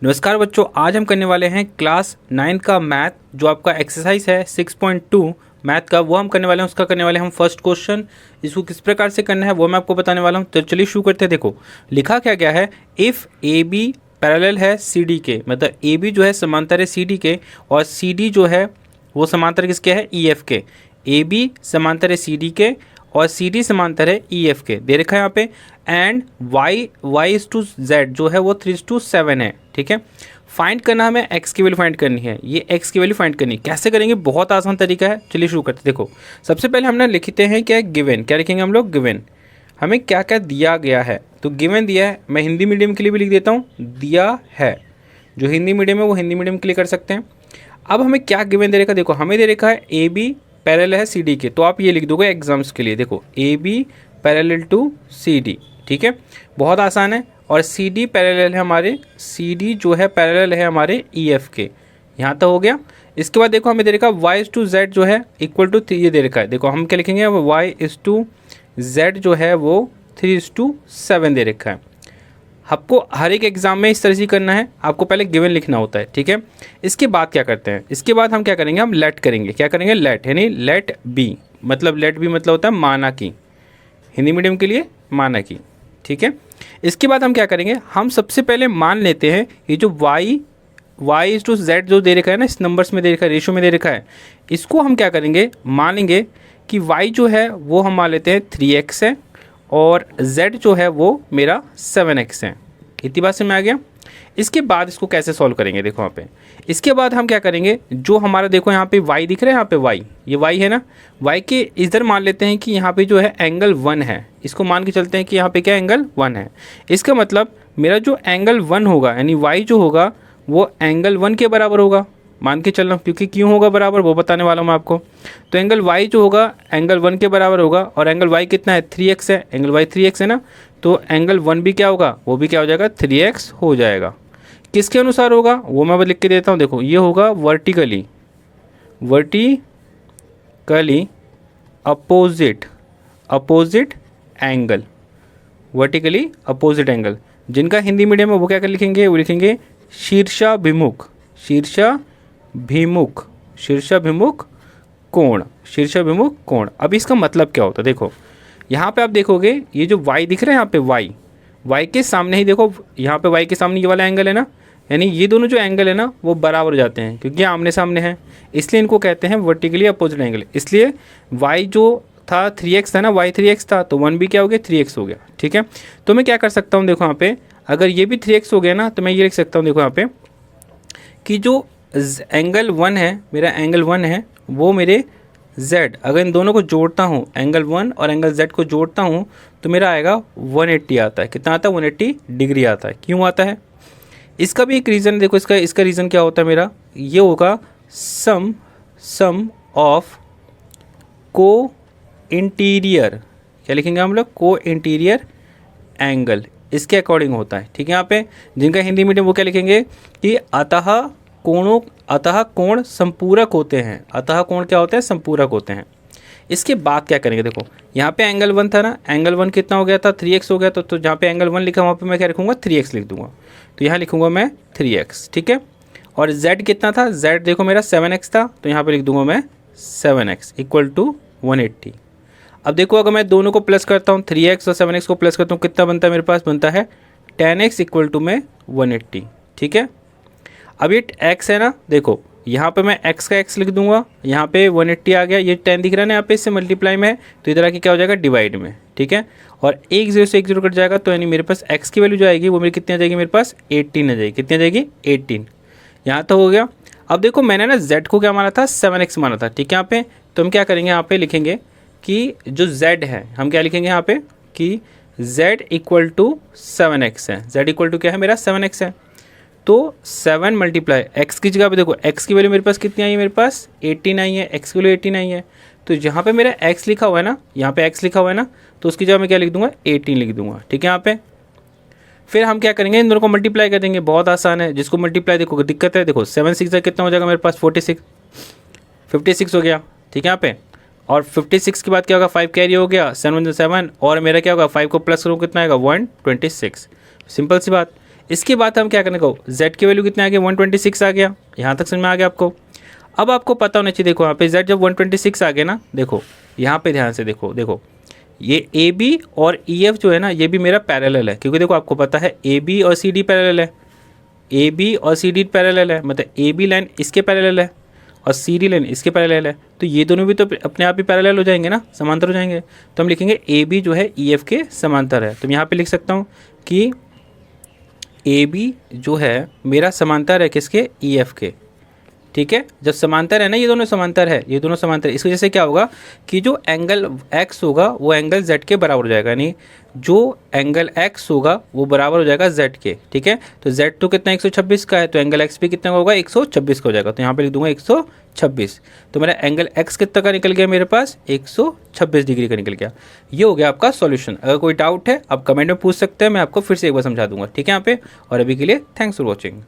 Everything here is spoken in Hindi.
नमस्कार बच्चों, आज हम करने वाले हैं क्लास 9 का मैथ जो आपका एक्सरसाइज है 6.2 मैथ का, वो हम करने वाले हैं। उसका करने वाले हैं हम फर्स्ट क्वेश्चन। इसको किस प्रकार से करना है वो मैं आपको बताने वाला हूँ। तो चलिए शुरू करते हैं। देखो लिखा क्या गया है, इफ़ ए बी पैरेलल है सी डी के, मतलब ए बी जो है समांतर है सी डी के और सी डी जो है वो समांतर किसके है, ई एफ के। ए बी समांतर है सी डी के और सी डी समांतर है ई एफ के, दे रखा है यहाँ पे। And Y is to Z जो है वो 3:7 है, ठीक है। फाइंड करना हमें एक्स की वैल्यू फाइंड करनी है। ये एक्स की वैल्यू फाइंड करनी कैसे करेंगे, बहुत आसान तरीका है। चलिए शुरू करते हैं। देखो सबसे पहले हमने लिखते हैं क्या, गिवन। क्या लिखेंगे हम लोग, गिवन। हमें क्या क्या दिया गया है, तो गिवन दिया है। मैं हिंदी मीडियम के लिए भी लिख देता हूँ, दिया है। जो हिंदी मीडियम है वो हिंदी मीडियम के लिए कर सकते हैं। अब हमें क्या गिवन दे रखा है, देखो हमें दे रखा है ए बी पैरेलल है सी डी के, तो आप ये लिख दोगे एग्जाम्स के लिए। देखो A B parallel to C D, ठीक है, बहुत आसान है। और सी डी पैरेलल है हमारे, सी डी जो है पैरेलल है हमारे ई एफ के, यहाँ तक हो गया। इसके बाद देखो हमें दे रखा है वाई इज टू जेड जो है इक्वल टू 3, ये दे रखा है। देखो हम क्या लिखेंगे, वाई इज टू जेड जो है वो 3:7 दे रखा है। आपको हर एक एग्जाम में इस तरह से करना है, आपको पहले गिवन लिखना होता है, ठीक है। इसके बाद क्या करते हैं, इसके बाद हम क्या करेंगे, हम लेट करेंगे। क्या करेंगे, लेट, यानी लेट बी, मतलब लेट बी मतलब होता है माना की, हिंदी मीडियम के लिए माना की, ठीक है। इसके बाद हम क्या करेंगे, हम सबसे पहले मान लेते हैं ये जो वाई इज टू जेड जो दे रखा है ना, इस नंबर्स में दे रखा है, रेशो में दे रखा है, इसको हम क्या करेंगे, मानेंगे कि वाई जो है वो हम मान लेते हैं 3x है और z जो है वो मेरा 7x है। इतनी बात से में आ गया। इसके बाद इसको कैसे सॉल्व करेंगे, देखो यहाँ पे। इसके बाद हम क्या करेंगे, जो हमारा देखो यहाँ पे y दिख रहा है, यहाँ पे y, ये y है ना, y के इधर मान लेते हैं कि यहाँ पे जो है एंगल 1 है। इसको मान के चलते हैं कि यहाँ पे क्या एंगल 1 है। इसका मतलब मेरा जो एंगल 1 होगा, यानी y जो होगा वो एंगल 1 के बराबर होगा, मान के चलना, क्योंकि क्यों होगा बराबर वो बताने वाला हूँ मैं आपको। तो एंगल y जो होगा एंगल 1 के बराबर होगा, और एंगल y कितना है, 3x है। एंगल y 3x है ना, तो एंगल 1 भी क्या होगा, वो भी क्या हो जाएगा, 3x हो जाएगा। किसके अनुसार होगा वो मैं लिख के देता हूँ। देखो ये होगा vertically opposite angle, vertically opposite angle. जिनका हिंदी मीडियम है वो क्या कर लिखेंगे, वो लिखेंगे शीर्षाभिमुख कोण। अब इसका मतलब क्या होता है, देखो यहाँ पे आप देखोगे ये जो y दिख रहा है, यहाँ पे y के सामने ही देखो, यहाँ पे y के सामने ये वाला एंगल है ना, यानी ये दोनों जो एंगल है ना वो बराबर हो जाते हैं, क्योंकि आमने सामने हैं, इसलिए इनको कहते हैं वर्टिकली अपोजिट एंगल। इसलिए y जो था 3x था ना, y 3x था, तो 1 भी क्या हो गया, 3x हो गया, ठीक है। तो मैं क्या कर सकता हूँ, देखो यहाँ पे अगर ये भी 3x हो गया ना, तो मैं ये लिख सकता हूँ, देखो यहाँ पे कि जो एंगल 1 है, मेरा एंगल 1 है वो मेरे z, अगर इन दोनों को जोड़ता हूँ, एंगल 1 और एंगल z को जोड़ता हूँ, तो मेरा आएगा 180 आता है। कितना आता है, 180 डिग्री आता है। क्यों आता है, इसका भी एक रीज़न देखो। इसका रीज़न क्या होता है मेरा, ये होगा सम ऑफ को इंटीरियर, क्या लिखेंगे हम लोग, को इंटीरियर एंगल, इसके अकॉर्डिंग होता है, ठीक है। यहाँ पे जिनका हिंदी मीडियम वो क्या लिखेंगे कि अतः कोण संपूरक होते हैं। अतः कोण क्या होते हैं, संपूरक होते हैं। इसके बाद क्या करेंगे, देखो यहाँ पे एंगल 1 था ना, एंगल 1 कितना हो गया था, 3x हो गया। तो जहाँ पे एंगल 1 लिखा वहाँ पे मैं क्या लिखूँगा, 3x लिख दूँगा। तो यहाँ लिखूँगा मैं 3x, ठीक है। और z कितना था, z देखो मेरा 7x था, तो यहाँ पे लिख दूँगा मैं 7x इक्वल टू 180। अब देखो अगर मैं दोनों को प्लस करता हूँ, 3x और 7x को प्लस करता हूँ, कितना बनता है मेरे पास, बनता है 10x इक्वल टू में 180, ठीक है। अब ये x है ना, देखो यहाँ पे मैं x का x लिख दूंगा, यहाँ पे 180 आ गया, ये 10 दिख रहा है ना यहाँ पे, इससे मल्टीप्लाई में है, तो इधर आके क्या हो जाएगा, डिवाइड में, ठीक है। और एक 0 से 1 0 कट जाएगा, तो यानी मेरे पास x की वैल्यू जो आएगी वो मेरी कितनी आ जाएगी, मेरे पास 18 आ जाएगी। कितनी आ जाएगी, 18। यहाँ तो हो गया। अब देखो मैंने ना z को क्या माना था, 7x माना था, ठीक है। यहाँ पे तो हम क्या करेंगे, यहाँ पे लिखेंगे कि जो z है, हम क्या लिखेंगे यहाँ पे कि z इक्वल टू 7x है। z इक्वल टू क्या है मेरा, 7x है। तो 7 मल्टीप्लाई x की जगह पे देखो x की वैल्यू मेरे पास कितनी आई है, मेरे पास 18 आई है, x की वैल्यू 18 आई है। तो जहाँ पे मेरा x लिखा हुआ है ना, यहाँ पे x लिखा हुआ है ना, तो उसकी जगह मैं क्या लिख दूंगा, 18 लिख दूंगा, ठीक है। यहाँ पे फिर हम क्या करेंगे, इन दोनों को मल्टीप्लाई कर देंगे, बहुत आसान है। जिसको मल्टीप्लाई देखो दिक्कत है, देखो 7 6 कितना हो जाएगा मेरे पास, 56 हो गया, ठीक है यहाँ पे। और 56 के बाद क्या होगा, 5 कैरी हो गया, 7 7 और मेरा क्या होगा, 5 को प्लस करूँ कितना आएगा, 126। सिंपल सी बात। इसके बाद हम क्या करने को, z की वैल्यू कितने आ गया, 126 आ गया। यहाँ तक समझ में आ गया आपको। अब आपको पता होना चाहिए, देखो यहाँ पे z जब 126 आ गया ना, देखो यहाँ पे ध्यान से देखो ये ए बी और ई एफ जो है ना, ये भी मेरा पैरेलल है, क्योंकि देखो आपको पता है ए बी और सी डी पैरेलल है, ए बी और सी डी पैरेलल है, मतलब ए बी लाइन इसके पैरेलल है और सी डी लाइन इसके पैरेलल है, तो ये दोनों भी तो अपने आप ही पैरेलल हो जाएंगे ना, समांतर हो जाएंगे। तो हम लिखेंगे ए बी जो है ई एफ के समांतर है। तो मैं यहाँ पे लिख सकता हूँ कि ए बी जो है मेरा समांतर है किसके, ई एफ के। ठीक है, जब समांतर है ना, ये दोनों समांतर है, ये दोनों समांतर, इस वजह से क्या होगा कि जो एंगल x होगा वो एंगल z के बराबर हो जाएगा, यानी जो एंगल x होगा वो बराबर हो जाएगा z के। ठीक है, तो z तो कितना 126 का है, तो एंगल x भी कितना होगा 126 का हो जाएगा। तो यहाँ पे लिख दूंगा 126। तो मेरा एंगल x कितना का निकल गया, मेरे पास 126 डिग्री का निकल गया। ये हो गया आपका सॉल्यूशन। अगर कोई डाउट है आप कमेंट में पूछ सकते हैं, मैं आपको फिर से एक बार समझा दूंगा। ठीक है यहाँ पे, और अभी के लिए थैंक्स फॉर वॉचिंग।